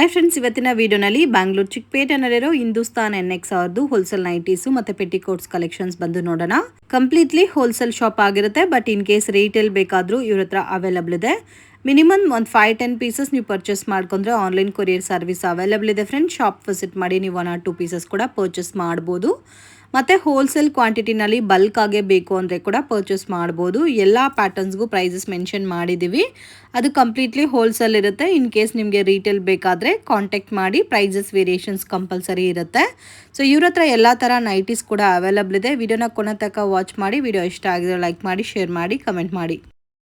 Hi friends, ಇವತ್ತಿನ ವಿಡಿಯೋನಲ್ಲಿ Bangalore ಚಿಕ್ಕಪೇಟೆನಲ್ಲಿರೋ Hindustan NX ಅವ್ರದ್ದು ಹೋಲ್ಸೇಲ್ ನೈಟೀಸು ಮತ್ತು ಪೆಟಿಕೋಟ್ಸ್ ಕಲೆಕ್ಷನ್ಸ್ ಬಂದು ನೋಡೋಣ. ಕಂಪ್ಲೀಟ್ಲಿ ಹೋಲ್ಸೇಲ್ ಶಾಪ್ ಆಗಿರುತ್ತೆ, ಬಟ್ ಇನ್ ಕೇಸ್ ರೀಟೇಲ್ ಬೇಕಾದರೂ ಇವ್ರ ಹತ್ರ ಅವೈಲಬಲ್ ಇದೆ. ಮಿನಿಮಮ್ ಒಂದು 5-10 ಪೀಸಸ್ ನೀವು ಪರ್ಚೇಸ್ ಮಾಡ್ಕೊಂಡ್ರೆ ಆನ್ಲೈನ್ ಕೊರಿಯರ್ ಸರ್ವಿಸ್ ಅವೈಲಬಲ್ ಇದೆ ಫ್ರೆಂಡ್ಸ್. ಶಾಪ್ ವಿಸಿಟ್ ಮಾಡಿ ನೀವು 1 or 2 ಪೀಸಸ್ ಕೂಡ ಪರ್ಚೇಸ್ ಮಾಡ್ಬೋದು. ಮತ್ತು ಹೋಲ್ಸೇಲ್ ಕ್ವಾಂಟಿಟಿನಲ್ಲಿ ಬಲ್ಕ್ ಆಗೇ ಬೇಕು ಅಂದರೆ ಕೂಡ ಪರ್ಚೇಸ್ ಮಾಡ್ಬೋದು. ಎಲ್ಲ ಪ್ಯಾಟರ್ನ್ಸ್ಗೂ ಪ್ರೈಸಸ್ ಮೆನ್ಷನ್ ಮಾಡಿದ್ದೀವಿ. ಅದು ಕಂಪ್ಲೀಟ್ಲಿ ಹೋಲ್ಸೇಲ್ ಇರುತ್ತೆ. ಇನ್ ಕೇಸ್ ನಿಮಗೆ ರೀಟೇಲ್ ಬೇಕಾದರೆ ಕಾಂಟ್ಯಾಕ್ಟ್ ಮಾಡಿ, ಪ್ರೈಸಸ್ ವೇರಿಯೇಷನ್ಸ್ ಕಂಪಲ್ಸರಿ ಇರುತ್ತೆ. ಸೊ ಇವ್ರ ಹತ್ರ ಎಲ್ಲ ಥರ ನೈಟೀಸ್ ಕೂಡ ಅವೈಲಬಲ್ ಇದೆ. ವಿಡಿಯೋನ ಕೊನೆ ತನಕ ವಾಚ್ ಮಾಡಿ. ವಿಡಿಯೋ ಇಷ್ಟ ಆಗಿದ್ರೆ ಲೈಕ್ ಮಾಡಿ, ಶೇರ್ ಮಾಡಿ, ಕಮೆಂಟ್ ಮಾಡಿ.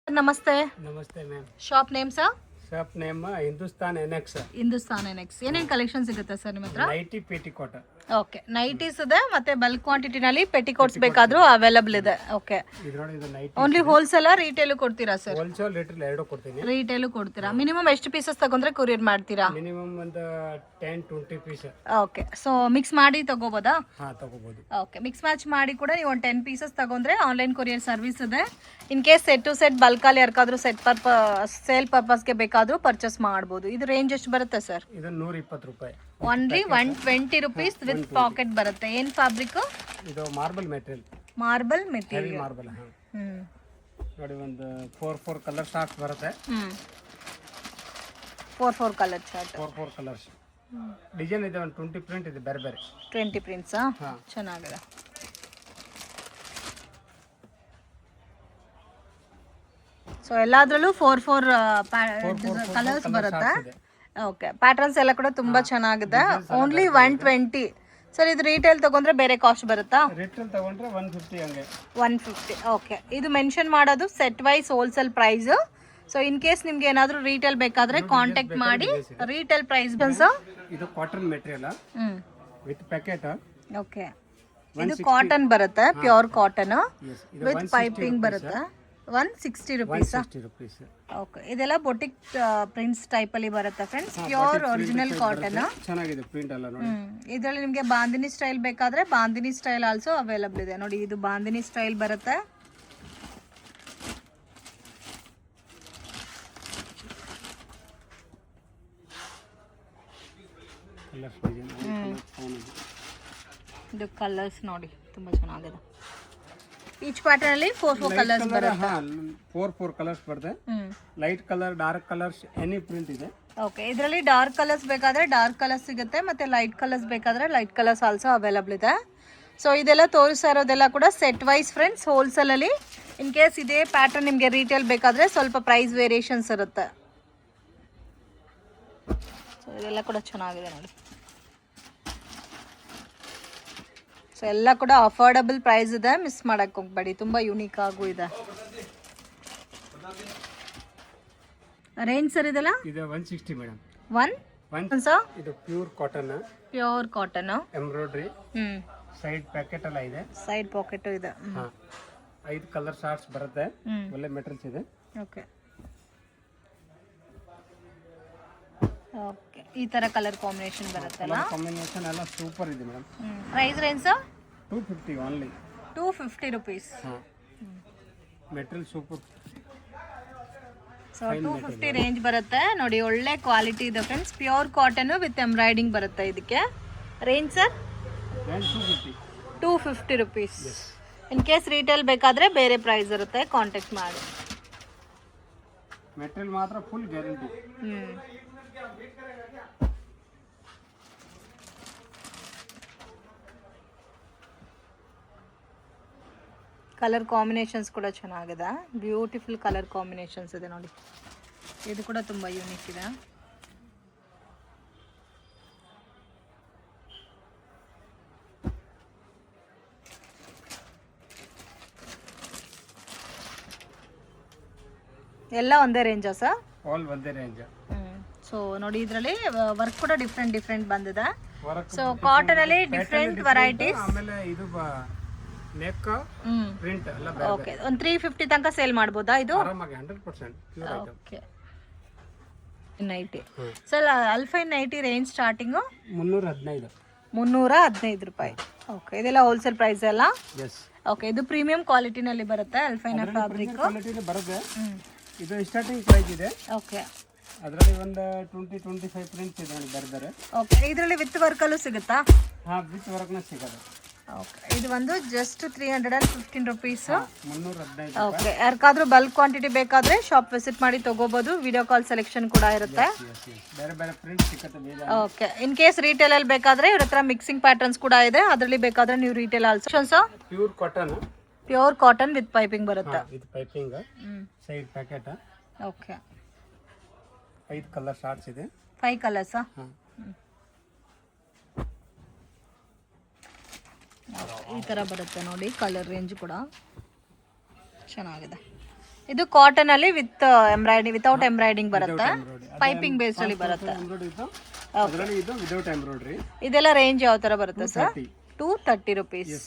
ನಮಸ್ತೆ. ನಮಸ್ತೆ ma'am. Shop name sir? Shop name Hindustan NX. Hindustan NX. ಏನೇನು ಕಲೆಕ್ಷನ್ಸ್ ಸಿಗುತ್ತೆ ಸರ್ ನಿಮ್ಮ ಹತ್ರ? Nighty petticoat. ಓಕೆ, ನೈಟೀಸ್ ಇದೆ ಮತ್ತೆ ಬಲ್ಕ್ ಕ್ವಾಂಟಿಟಿನಲ್ಲಿ ಪೆಟಿಕೋಟ್ಸ್ ಬೇಕಾದ್ರೂ ಅವೈಲಬಲ್ ಇದೆ. ಓಕೆ, ಇದರೊಳಗೆ ಇದು ನೈಟಿ ಓನ್ಲಿ ಹೋಲ್ಸೇಲ್ ರೀಟೇಲ್ ಕೊಡ್ತೀರಾ ಸರ್? ಹೋಲ್ಸೇಲ್ ರೇಟ್ ಎರಡು ಕೊಡ್ತೀನಿ. ರೀಟೇಲ್ ಕೊಡ್ತೀರಾ? ಮಿನಿಮಮ್ ಎಷ್ಟು ಪೀಸಸ್ ತಗೊಂಡ್ರೆ ಕೊರಿಯರ್ ಮಾಡ್ತೀರಾ? ಮಿನಿಮಮ್ ಒಂದು 10-20 ಪೀಸ್. ಓಕೆ, ಸೊ ಮಿಕ್ಸ್ ಮಾಡಿ ತಗೋಬೋದಾ? ಹಾ, ತಗೋಬಹುದು. ಓಕೆ, ಮಿಕ್ಸ್ ಮ್ಯಾಚ್ ಮಾಡಿ ಕೂಡ ನೀವು ಒಂದು 10 ಪೀಸಸ್ ತಗೊಂಡ್ರೆ ಆನ್ಲೈನ್ ಕೊರಿಯರ್ ಸರ್ವಿಸ್ ಇದೆ. In case set to set ಬಲ್ಕಲ್ಲಿ ಯಾರಿಗಾದ್ರೂ ಸೇಲ್ ಪರ್ಪಸ್ಗೆ ಬೇಕಾದರೂ ಪರ್ಚೇಸ್ ಮಾಡ್ಬೋದು. ಇದು ರೇಂಜ್ ಎಷ್ಟು ಬರುತ್ತೆ ಸರ್? ಇದು 120 ರೂಪಾಯಿ. ಓನ್ಲಿ 120 ರುಪೀಸ್ ವಿತ್ ಪಾಕೆಟ್ ಬರುತ್ತೆ. ಏನು ಫ್ಯಾಬ್ರಿಕ್? ಇದು marble material. Marble material. Marble. ನೋಡಿ, ಒಂದು 4 ಕಲರ್ ಶಾರ್ಟ್ಸ್ ಬರುತ್ತೆ. 4 ಕಲರ್ ಚಾರ್ಟ್. 4 ಕಲರ್ಸ್ ಡಿಸೈನ್ ಇದೆ. ಒಂದು 20 ಪ್ರಿಂಟ್ ಇದೆ, ಬೇರೆ ಬೇರೆ 20 ಪ್ರಿಂಟ್ಸ್. ಚೆನ್ನಾಗಿದೆ. ಸೊ ಎಲ್ಲಾದ್ರಲ್ಲೂ 4 ಕಲರ್ಸ್ ಬರುತ್ತೆ. ಓಕೆ, ಪ್ಯಾಟರ್ನ್ಸ್ ಎಲ್ಲ ಕೂಡ ತುಂಬಾ ಚೆನ್ನಾಗಿದೆ. Only 120 sir. ಇದು ರೀಟೇಲ್ ತಗೊಂಡ್ರೆ ಬೇರೆ ಕಾಸ್ಟ್ ಬರುತ್ತಾ? ರಿಟೇಲ್ ತಗೊಂಡ್ರೆ 150 ಹಂಗೆ. 150. ಓಕೆ, ಇದು ಮೆನ್ಷನ್ ಮಾಡೋದು set wise wholesale price. So in case ನಿಮ್ಗೆ ಏನಾದರೂ ರೀಟೇಲ್ ಬೇಕಾದ್ರೆ ಕಾಂಟ್ಯಾಕ್ಟ್ ಮಾಡಿ. ರೀಟೇಲ್ ಪ್ರೈಸ್ ಬಂದು ಇದು cotton material with packet. Okay, ಇದು ಕಾಟನ್ ಬರುತ್ತೆ, ಪ್ಯೂರ್ ಕಾಟನ್ ವಿತ್ ಪೈಪಿಂಗ್ ಬರುತ್ತೆ. 160 ರುಪೀಸ್. ಓಕೆ, ಇದೆಲ್ಲ ಬೊಟಿಕ್ ಪ್ರಿಂಟ್ಸ್ ಟೈಪ್ ಅಲ್ಲಿ ಬರುತ್ತೆ ಫ್ರೆಂಡ್ಸ್. Pure original cotton. ಚೆನ್ನಾಗಿದೆ ಪ್ರಿಂಟ್ ಎಲ್ಲ ನೋಡಿ. ಇದರಲ್ಲಿ ನಿಮಗೆ ಬಾಂದಿನಿ ಸ್ಟೈಲ್ ಬೇಕಾದ್ರೆ ಬಾಂದಿನಿ ಸ್ಟೈಲ್ ಆಲ್ಸೋ ಅವೈಲಬಲ್ ಇದೆ. ನೋಡಿ, ಇದು ಬಾಂದಿನಿ ಸ್ಟೈಲ್ ಬರುತ್ತೆ. ಇದು ಕಲರ್ಸ್ ನೋಡಿ, ತುಂಬಾ ಚೆನ್ನಾಗಿದೆ. ಈಚ್ ಪ್ಯಾಟರ್ನ್ ಅಲ್ಲಿ 4 ಕಲರ್ಸ್ ಬರುತ್ತೆ. 4 ಕಲರ್ಸ್ ಬರುತ್ತೆ. Light colour, dark colours, any print ಇದೆ. ಓಕೆ, ಇದರಲ್ಲಿ ಡಾರ್ಕ್ ಕಲರ್ಸ್ ಬೇಕಾದ್ರೆ ಡಾರ್ಕ್ ಕಲರ್ಸ್ ಸಿಗುತ್ತೆ, ಮತ್ತೆ ಲೈಟ್ ಕಲರ್ಸ್ ಬೇಕಾದ್ರೆ ಲೈಟ್ ಕಲರ್ಸ್ ಆಲ್ಸೋ ಅವೈಲಬಲ್ ಇದೆ. ಸೊ ಇದೆಲ್ಲ ತೋರಿಸ್ತಾ ಇರೋದೆಲ್ಲ ಕೂಡ ಸೆಟ್ ವೈಸ್ ಫ್ರೆಂಡ್ಸ್, ಹೋಲ್ಸೇಲ್ ಅಲ್ಲಿ. ಇನ್ ಕೇಸ್ ಇದೇ ಪ್ಯಾಟರ್ನ್ ನಿಮಗೆ ರೀಟೇಲ್ ಬೇಕಾದ್ರೆ ಸ್ವಲ್ಪ ಪ್ರೈಸ್ ವೇರಿಯೇಷನ್ಸ್ ಇರುತ್ತೆ. ಸೊ ಇದೆಲ್ಲ ಕೂಡ ಚೆನ್ನಾಗಿದೆ ನೋಡಿ. ಸೊ ಎಲ್ಲ ಕೂಡ ಅಫೋರ್ಡಬಲ್ ಪ್ರೈಸ್ ಇದೆ, ಮಿಸ್ ಮಾಡಕ್ಕೆ ಹೋಗ್ಬೇಡಿ. ತುಂಬ ಯೂನಿಕ್ ಆಗೂ ಇದೆ. ರೇಂಜ್ ಸರ್ ಇದೆಲ್ಲ? ಇದು 160 ಮೇಡಮ್. 1 ಸರ್. ಇದು pure cotton. Pure cotton. Embroidery. Side packet ಎಲ್ಲ ಇದೆ. ಸೈಡ್ ಪಾಕೆಟ್ ಇದೆ. 5 ಕಲರ್ ಶಾರ್ಟ್ಸ್ ಬರುತ್ತೆ. ಒಳ್ಳೆ ಮೆಟೀರಿಯಲ್ಸ್ ಇದೆ. ಓಕೆ, ಓಕೆ, ಈ ತರ ಕಲರ್ ಕಾಂಬಿನೇಷನ್ ಬರುತ್ತಲ್ಲ. ಕಾಂಬಿನೇಷನ್ ಎಲ್ಲ ಸೂಪರ್ ಇದೆ madam. Price range sir? 250 only. 250 rupees. Material super. So 250 range ಬರುತ್ತೆ ನೋಡಿ. ಒಳ್ಳೆ ಕ್ವಾಲಿಟಿ ಇದೆ friends. Pure cotton with embroidering ಬರುತ್ತೆ ಇದಕ್ಕೆ. Range sir? 250 rupees. In case retail ಬೇಕಾದ್ರೆ ಬೇರೆ ಪ್ರೈಸ್ ಇರುತ್ತೆ, ಕಾಂಟ್ಯಾಕ್ಟ್ ಮಾಡಿ. ಮೆಟೀರಿಯಲ್ ಮಾತ್ರ ಫುಲ್ ಗ್ಯಾರಂಟಿ. ಕಲರ್ ಕಾಂಬಿನೇಷನ್ಸ್ ಕೂಡ ಚೆನ್ನಾಗಿದೆ. ಬ್ಯೂಟಿಫುಲ್ ಕಲರ್ ಕಾಂಬಿನೇಷನ್ಸ್ ಇದೆ ನೋಡಿ. ಇದು ಕೂಡ ತುಂಬ ಯೂನಿಕ್ ಇದೆ. ಎಲ್ಲ ಒಂದೇ ರೇಂಜಾ ಸರ್? ಆಲ್ ಒಂದೇ ರೇಂಜ್. ಸೊ ನೋಡಿ, ಇದರಲ್ಲಿ ವರ್ಕ್ ಕೂಡ ಡಿಫ್ರೆಂಟ್ ಬಂದಿದೆ. ಸೊ ಕಾಟನ್ ಅಲ್ಲಿ ಡಿಫ್ರೆಂಟ್ ವೆರೈಟೀಸ್. ಆಮೇಲೆ ಇದು ನೆಕ್ ಪ್ರಿಂಟ್ ಎಲ್ಲ ಬೇರೆ. ಓಕೆ, ಒಂದು 350 ತನಕ ಸೇಲ್ ಮಾಡ್ಬೋದಾ ಇದು? ಆರಾಮಾಗಿ 100% pure item. Okay, nighty sir. ಅಲ್ಫೈನ್ ನೈಟಿ ರೇಂಜ್ ಸ್ಟಾರ್ಟಿಂಗು 315 ರೂಪಾಯಿ. ಓಕೆ, ಇದೆಲ್ಲ ಹೋಲ್ಸೇಲ್ ಪ್ರೈಸ್ ಅಲ್ಲ? ಎಸ್. ಓಕೆ, ಇದು ಪ್ರೀಮಿಯಂ ಕ್ವಾಲಿಟಿನಲ್ಲಿ ಬರುತ್ತೆ. ಅಲ್ಫೈನ ಫ್ಯಾಬ್ರಿಕ್ ಬರುತ್ತೆ. ಇದು ಸ್ಟಾರ್ಟಿಂಗ್ ಪ್ರೈಸ್ ಇದೆ. ಓಕೆ, ಅದರಲ್ಲಿ ಒಂದು 20-25 ಪ್ರಿಂಟ್ಸ್ ಇದೆ ನೋಡಿ ಬರ್ತಾರೆ. ಓಕೆ, ಇದರಲ್ಲಿ ವಿತ್ ವರ್ಕಲ್ಲೂ ಸಿಗುತ್ತಾ? ಹಾಂ, ವಿತ್ ವರ್ಕ್ನ ಸಿಗೋದು. ಓಕೆ, ಇದು ಒಂದು ಜಸ್ಟ್ 315 ರುಪೀಸ್. 315. ಓಕೆ, ಯಾರಿಗಾದ್ರೂ ಬಲ್ಕ್ ಕ್ವಾಂಟಿಟಿ ಬೇಕಾದರೆ ಶಾಪ್ ವಿಸಿಟ್ ಮಾಡಿ ತೊಗೋಬೋದು. ವಿಡಿಯೋ ಕಾಲ್ ಸೆಲೆಕ್ಷನ್ ಕೂಡ ಇರುತ್ತೆ. ಬೇರೆ ಬೇರೆ ಪ್ರಿಂಟ್ ಸಿಗುತ್ತೆ ಬೇಜಾರು. ಓಕೆ, ಇನ್ ಕೇಸ್ ರಿಟೇಲಲ್ಲಿ ಬೇಕಾದರೆ ಇವ್ರ ಹತ್ರ ಮಿಕ್ಸಿಂಗ್ ಪ್ಯಾಟರ್ನ್ಸ್ ಕೂಡ ಇದೆ. ಅದರಲ್ಲಿ ಬೇಕಾದರೆ ನೀವು retail also pure cotton. Pure cotton with piping ಬರುತ್ತೆ. With piping. Side packet. Okay, 5 colour shorts ಇದೆ. 5 ಕಲರ್ಸಾ? ಹಾಂ, ಈ ಥರ ಬರುತ್ತೆ ನೋಡಿ. ಕಲರ್ ರೇಂಜ್ ಕೂಡ ಚೆನ್ನಾಗಿದೆ. ಇದು ಕಾಟನ್ ಅಲ್ಲಿ ವಿತ್ ಎಂಬ್ರಾಯ್ಡಿಂಗ್, ವಿತೌಟ್ ಎಂಬ್ರಾಯ್ಡಿಂಗ್ ಬರುತ್ತೆ. ಪೈಪಿಂಗ್ ಬೇಸ್ ಅಲ್ಲಿ ಬರುತ್ತೆ. ಅದರಲ್ಲಿ ಇದು ವಿದೌಟ್ ಎಂಬ್ರಾಯ್ಡ್ರಿ. ಇದೆಲ್ಲ ರೇಂಜ್ ಯಾವ ತರ ಬರುತ್ತೆ sir? 230 rupees.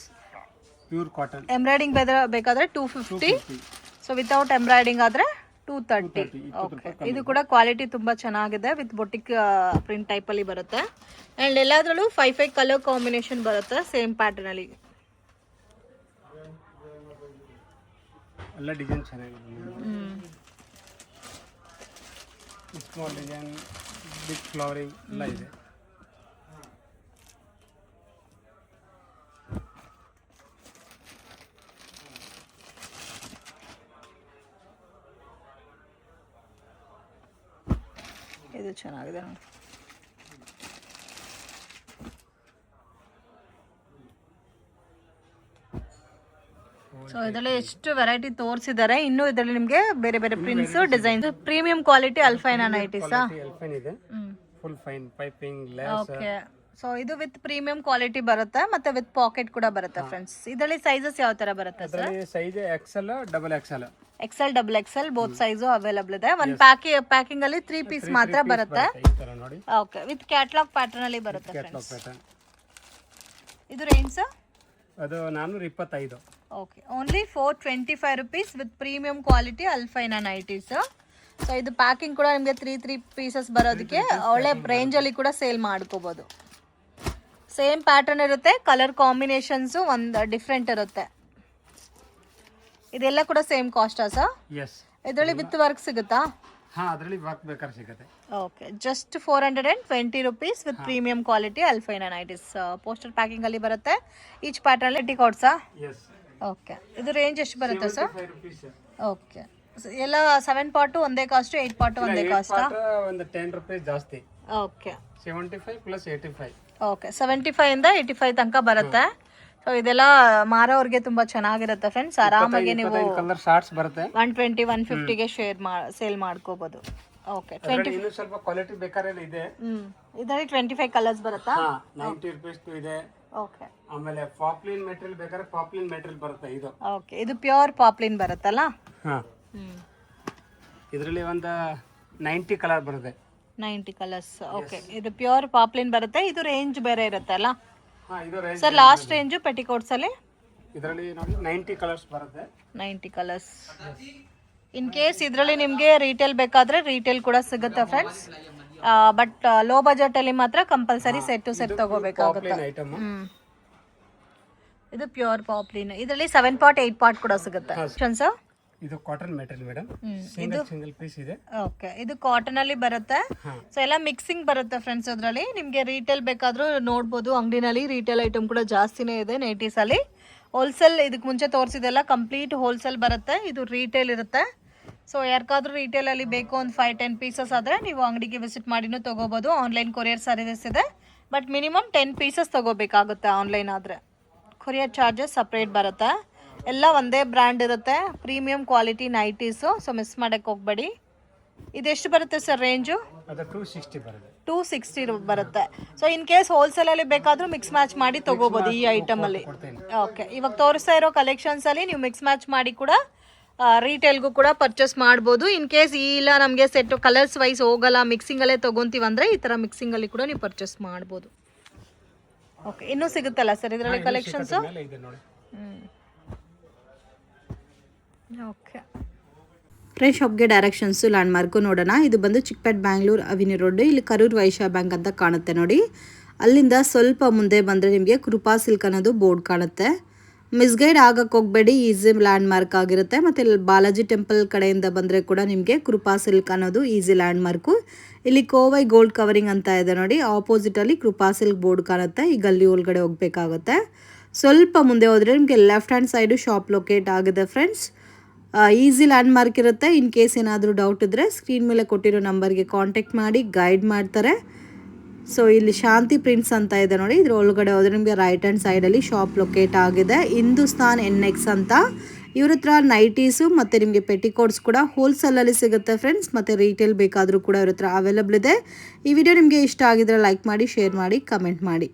Pure cotton. Embroidering ಬೇಕಾದ್ರೆ 250. ಸೊ ವಿತೌಟ್ ಎಂಬ್ರಾಯ್ಡಿಂಗ್ ಆದ್ರೆ 230. ಓಕೆ, ಇದು ಕೂಡ ಕ್ವಾಲಿಟಿ ತುಂಬಾ ಚೆನ್ನಾಗಿದೆ. ವಿತ್ ಬೊಟಿಕ್ ಪ್ರಿಂಟ್ ಟೈಪ್ ಅಲ್ಲಿ ಬರುತ್ತೆ. ಅಂಡ್ ಎಲ್ಲಾದ್ರಲ್ಲೂ 5 ಕಲರ್ ಕಾಂಬಿನೇಷನ್ ಬರುತ್ತೆ ಸೇಮ್ ಪ್ಯಾಟರ್ನ್ ಅಲ್ಲಿ. ಎಲ್ಲ ಡಿಸೈನ್ ಚೆನ್ನಾಗಿದೆ. ಸ್ಮಾಲ್ ಡಿಸೈನ್, ಬಿಗ್ ಫ್ಲವರಿಂಗ್ ಎಲ್ಲ ಇದೆ. ಇದು ಚೆನ್ನಾಗಿದೆ ನೋಡಿ. ಸೊ ಇದರಲ್ಲಿ ಎಷ್ಟು ವೆರೈಟಿ ತೋರಿಸಿದ್ದಾರೆ. ಇನ್ನು ಇದರಲ್ಲಿ ನಿಮಗೆ ಬೇರೆ ಬೇರೆ ಪ್ರಿಂಟ್ಸ್, ಡಿಸೈನ್ಸ್. ಪ್ರೀಮಿಯಂ ಕ್ವಾಲಿಟಿ ಅಲ್ಫೈನ್ ನೈಟೀಸ್. ಎಲ್ಫೈನ್ ಇದೆ. Full fine piping lace. Okay, so ಇದು ವಿತ್ ಪ್ರೀಮಿಯಂ ಕ್ವಾಲಿಟಿ ಬರುತ್ತೆ ಮತ್ತೆ ವಿತ್ ಪಾಕೆಟ್ ಕೂಡ ಬರುತ್ತೆ ಫ್ರೆಂಡ್ಸ್. ಇದರಲ್ಲಿ ಸೈಜಸ್ ಯಾವ ತರ ಬರುತ್ತೆ ಸರ್? ಅದರಲ್ಲಿ size XL, double XL. XL, double XL both size available ಇದೆ. ಒಂದು ಪ್ಯಾಕಿಂಗ್ ಅಲ್ಲಿ 3 ಪೀಸ್ ಮಾತ್ರ ಬರುತ್ತೆ. ಈ ತರ ನೋಡಿ. ಓಕೆ, ವಿತ್ ಕ್ಯಾಟಲಾಗ್ ಪ್ಯಾಟರ್ನ್ ಅಲ್ಲಿ ಬರುತ್ತೆ ಕ್ಯಾಟಲಾಗ್ ಫ್ರೆಂಡ್ಸ್. ಪ್ಯಾಟರ್ನ್. ಇದು ರೇಂಜ್ ಸರ್? ಅದು 425. Okay, only 425 rupees with premium quality ಅಲ್ಫೈನಾ ನೈಟೀಸ್. ಸೊ ಇದು ಪ್ಯಾಕಿಂಗ್ ಕೂಡ ನಿಮಗೆ 3 ಪೀಸಸ್ ಬರೋದಕ್ಕೆ ಒಳ್ಳೆ ರೇಂಜಲ್ಲಿ ಕೂಡ ಸೇಲ್ ಮಾಡ್ಕೋಬೋದು. ಸೇಮ್ ಪ್ಯಾಟರ್ನ್ ಇರುತ್ತೆ, ಕಲರ್ ಕಾಂಬಿನೇಷನ್ಸು ಒಂದು ಡಿಫ್ರೆಂಟ್ ಇರುತ್ತೆ. ಇದೆಲ್ಲ ಕೂಡ ಸೇಮ್ ಕಾಸ್ಟಾ ಸರ್? ಎಸ್. ಇದರಲ್ಲಿ ವಿತ್ ವರ್ಕ್ ಸಿಗುತ್ತಾ? ಹಾಂ, ಅದರಲ್ಲಿ ವರ್ಕ್ ಬೇಕಾದ್ರೆ ಸಿಗುತ್ತೆ. Okay, just 420 rupees with premium quality ಅಲ್ಫೈನಾ ನೈಟೀಸ್. ಪೋಸ್ಟರ್ ಪ್ಯಾಕಿಂಗ್ ಅಲ್ಲಿ ಬರುತ್ತೆ. ಈಚ್ ಪ್ಯಾಟರ್ನ್ ಅಲ್ಲಿ ಟಿಕೋಟ್ಸಾ? ಎಸ್. ಓಕೆ, ಇದು ರೇಂಜ್ ಎಷ್ಟು ಬರುತ್ತೆ ಸರ್? 5 rupees. ಓಕೆ, ಎಲ್ಲ 7 ಪಾರ್ಟು ಒಂದೇ ಕಾಸ್ಟ್, 8 ಪಾರ್ಟು ಒಂದೇ ಕಾಸ್ಟಾ? ಒಂದು 10 ರೂಪಾಯಿ ಜಾಸ್ತಿ. Okay, 75 plus 85. ಓಕೆ, 75 ಇಂದ 85 ತನಕ ಬರುತ್ತೆ. ಸೊ ಇದೆಲ್ಲ ಮಾರೋರಿಗೆ ತುಂಬಾ ಚೆನ್ನಾಗಿರುತ್ತೆ ಫ್ರೆಂಡ್ಸ್. ಆರಾಮಾಗಿ ನೀವು ಕಲರ್ ಶಾರ್ಟ್ಸ್ ಬರುತ್ತೆ. 120, 150ಗೆ ಸೇಲ್ ಮಾಡ್ಕೋಬಹುದು. ಓಕೆ, ಇನ್ನು ಸ್ವಲ್ಪ ಕ್ವಾಲಿಟಿ ಬೇಕಾದ್ರೆ ಇದೆ. ಇದರಲ್ಲಿ 25 ಕಲರ್ಸ್ ಬರುತ್ತಾ? 90 ರೂಪೀಸ್ ಇದೆ. ಓಕೆ, ಆಮೇಲೆ ಪಾಪ್ಲಿನ್ ಮೆಟೀರಿಯಲ್ ಬೇಕಾದ್ರೆ ಪಾಪ್ಲಿನ್ ಮೆಟೀರಿಯಲ್ ಬರುತ್ತೆ. ಇದು ಓಕೆ, ಇದು ಪ್ಯೂರ್ ಪಾಪ್ಲಿನ್ ಬರುತ್ತಲ್ಲ? ಹಾಂ, ಇದರಲ್ಲಿ ಒಂದು 90 ಕಲರ್ ಬರುತ್ತೆ. 90 ಕಲರ್ಸ್. ಓಕೆ, ಇದು ಪ್ಯೂರ್ ಪಾಪ್ಲಿನ್ ಬರುತ್ತೆ. ಇದು ರೇಂಜ್ ಬೇರೆ ಇರುತ್ತೆ ಅಲ್ಲ ಹಾಂ, ಇದು range sir? Last range petticoats ಅಲ್ಲಿ ಇದರಲ್ಲಿ ನೋಡಿ 90 ಕಲರ್ಸ್ ಬರುತ್ತೆ. 90 ಕಲರ್ಸ್. ಇನ್ ಕೇಸ್ ಇದರಲ್ಲಿ ನಿಮಗೆ ರಿಟೇಲ್ ಬೇಕಾದ್ರೆ ರಿಟೇಲ್ ಕೂಡ ಸಿಗುತ್ತೆ ಫ್ರೆಂಡ್ಸ್. ಬಟ್ ಲೋ ಬಜೆಟ್ ಅಲ್ಲಿ ಮಾತ್ರ ಕಂಪಲ್ಸರಿ ಸೆಟ್ ಟು ಸೆಟ್ ತಗೋಬೇಕಾಗುತ್ತೆ. ಐಟಮ್ ಇದು ಪ್ಯೂರ್ ಪಾಪ್ಲಿನ್. ಇದರಲ್ಲಿ 7 ಪಾರ್ಟ್ 8 ಪಾರ್ಟ್ ಕೂಡ ಸಿಗುತ್ತೆ ಸರ್. ಇದು cotton material madam. Single piece ಇದೆ. ಓಕೆ, ಇದು ಕಾಟನ್ ಅಲ್ಲಿ ಬರುತ್ತೆ. ಸೊ ಎಲ್ಲ ಮಿಕ್ಸಿಂಗ್ ಬರುತ್ತೆ ಫ್ರೆಂಡ್ಸ್. ಅದರಲ್ಲಿ ನಿಮಗೆ ರಿಟೇಲ್ ಬೇಕಾದ್ರೂ ನೋಡ್ಬೋದು. ಅಂಗಡಿನಲ್ಲಿ ರಿಟೇಲ್ ಐಟಮ್ ಕೂಡ ಜಾಸ್ತಿನೇ ಇದೆ ನೈಟೀಸ್ ಅಲ್ಲಿ. ಹೋಲ್ಸೇಲ್ ಇದಕ್ಕೆ ಮುಂಚೆ ತೋರಿಸಿದೆಲ್ಲ ಕಂಪ್ಲೀಟ್ ಹೋಲ್ಸೇಲ್ ಬರುತ್ತೆ. ಇದು ರಿಟೇಲ್ ಇರುತ್ತೆ. ಸೊ ಯಾರಿಗಾದ್ರೂ ರಿಟೇಲ್ ಅಲ್ಲಿ ಬೇಕು ಒಂದು 5-10 ಪೀಸಸ್ ಆದರೆ ನೀವು ಅಂಗಡಿಗೆ ವಿಸಿಟ್ ಮಾಡಿನೂ ತೊಗೋಬೋದು. ಆನ್ಲೈನ್ ಕೊರಿಯರ್ ಸರ್ವಿಸ್ ಇದೆ. ಬಟ್ ಮಿನಿಮಮ್ 10 ಪೀಸಸ್ ತೊಗೋಬೇಕಾಗುತ್ತೆ ಆನ್ಲೈನ್ ಆದರೆ. ಕೊರಿಯರ್ ಚಾರ್ಜಸ್ ಸಪ್ರೇಟ್ ಬರುತ್ತೆ. ಎಲ್ಲ ಒಂದೇ ಬ್ರ್ಯಾಂಡ್ ಇರುತ್ತೆ. Premium quality nighties. So miss ಮಾಡೋಕ್ಕೆ ಹೋಗಬೇಡಿ. ಇದೆಷ್ಟು ಬರುತ್ತೆ ಸರ್ ರೇಂಜು? ಅದು 260 ಬರುತ್ತೆ. 260 ಬರುತ್ತೆ. ಸೊ ಇನ್ ಕೇಸ್ ಹೋಲ್ಸೇಲಲ್ಲಿ ಬೇಕಾದರೂ ಮಿಕ್ಸ್ ಮ್ಯಾಚ್ ಮಾಡಿ ತೊಗೋಬೋದು ಈ ಐಟಮಲ್ಲಿ. ಓಕೆ, ಇವಾಗ ತೋರಿಸ್ತಾ ಇರೋ ಕಲೆಕ್ಷನ್ಸಲ್ಲಿ ನೀವು ಮಿಕ್ಸ್ ಮ್ಯಾಚ್ ಮಾಡಿ ಕೂಡ ರಿಟೇಲ್ಗೂ ಕೂಡ ಪರ್ಚೇಸ್ ಮಾಡ್ಬೋದು. ಇನ್ ಕೇಸ್ ಇಲ್ಲ ನಮಗೆ ಸೆಟ್ ಕಲರ್ಸ್ ವೈಸ್ ಹೋಗಲ್ಲ, ಮಿಕ್ಸಿಂಗಲ್ಲೇ ತೊಗೊತೀವಂದರೆ ಈ ಥರ ಮಿಕ್ಸಿಂಗಲ್ಲಿ ಕೂಡ ನೀವು ಪರ್ಚೇಸ್ ಮಾಡ್ಬೋದು. ಓಕೆ, ಇನ್ನೂ ಸಿಗುತ್ತಲ್ಲ ಸರ್ ಇದರಲ್ಲಿ ಕಲೆಕ್ಷನ್ಸು? ಓಕೆ, ಫ್ರೆಶ್ ಶಾಪ್ಗೆ ಡೈರೆಕ್ಷನ್ಸು ಲ್ಯಾಂಡ್ಮಾರ್ಕು ನೋಡೋಣ. ಇದು ಬಂದು ಚಿಕ್ಕಪೇಟ್ ಬ್ಯಾಂಗ್ಳೂರ್ ಅವಿನ್ಯೂ ರೋಡ್. ಇಲ್ಲಿ ಕರೂರ್ ವೈಶ್ಯ ಬ್ಯಾಂಕ್ ಅಂತ ಕಾಣುತ್ತೆ ನೋಡಿ. ಅಲ್ಲಿಂದ ಸ್ವಲ್ಪ ಮುಂದೆ ಬಂದರೆ ನಿಮಗೆ ಕೃಪಾ ಸಿಲ್ಕ್ ಅನ್ನೋದು ಬೋರ್ಡ್ ಕಾಣುತ್ತೆ. ಮಿಸ್ಗೈಡ್ ಆಗಕ್ಕೆ ಹೋಗಬೇಡಿ, ಈಸಿ ಲ್ಯಾಂಡ್ ಮಾರ್ಕ್ ಆಗಿರುತ್ತೆ. ಮತ್ತು ಇಲ್ಲಿ ಬಾಲಾಜಿ ಟೆಂಪಲ್ ಕಡೆಯಿಂದ ಬಂದರೆ ಕೂಡ ನಿಮಗೆ ಕೃಪಾ ಸಿಲ್ಕ್ ಅನ್ನೋದು ಈಸಿ ಲ್ಯಾಂಡ್ ಮಾರ್ಕು. ಇಲ್ಲಿ ಕೋವೈ ಗೋಲ್ಡ್ ಕವರಿಂಗ್ ಅಂತ ಇದೆ ನೋಡಿ, ಆಪೋಸಿಟಲ್ಲಿ ಕೃಪಾ ಸಿಲ್ಕ್ ಬೋರ್ಡ್ ಕಾಣುತ್ತೆ. ಈ ಗಲ್ಲಿ ಒಳಗಡೆ ಹೋಗಬೇಕಾಗುತ್ತೆ. ಸ್ವಲ್ಪ ಮುಂದೆ ಹೋದರೆ ನಿಮಗೆ left hand side shop locate ಆಗಿದೆ ಫ್ರೆಂಡ್ಸ್. ಈಸಿ ಲ್ಯಾಂಡ್ ಮಾರ್ಕ್ ಇರುತ್ತೆ. ಇನ್ ಕೇಸ್ ಏನಾದರೂ ಡೌಟ್ ಇದ್ದರೆ ಸ್ಕ್ರೀನ್ ಮೇಲೆ ಕೊಟ್ಟಿರೋ ನಂಬರ್ಗೆ ಕಾಂಟ್ಯಾಕ್ಟ್ ಮಾಡಿ ಗೈಡ್ ಮಾಡ್ತಾರೆ. ಸೊ ಇಲ್ಲಿ ಶಾಂತಿ ಪ್ರಿಂಟ್ಸ್ ಅಂತ ಇದೆ ನೋಡಿ, ಇದ್ರ ಒಳಗಡೆ ಹೋದರೆ ನಿಮಗೆ ರೈಟ್ ಹ್ಯಾಂಡ್ ಸೈಡಲ್ಲಿ ಶಾಪ್ ಲೊಕೇಟ್ ಆಗಿದೆ. ಹಿಂದೂಸ್ತಾನ್ NX ಅಂತ. ಇವ್ರ ಹತ್ರ ನೈಟೀಸು ಮತ್ತು ನಿಮಗೆ ಪೆಟಿಕೋಟ್ಸ್ ಕೂಡ ಹೋಲ್ಸೇಲಲ್ಲಿ ಸಿಗುತ್ತೆ ಫ್ರೆಂಡ್ಸ್. ಮತ್ತು ರೀಟೇಲ್ ಬೇಕಾದರೂ ಕೂಡ ಇವ್ರ ಹತ್ರ ಅವೈಲಬಲ್ ಇದೆ. ಈ ವಿಡಿಯೋ ನಿಮಗೆ ಇಷ್ಟ ಆಗಿದ್ರೆ ಲೈಕ್ ಮಾಡಿ, ಶೇರ್ ಮಾಡಿ, ಕಮೆಂಟ್ ಮಾಡಿ.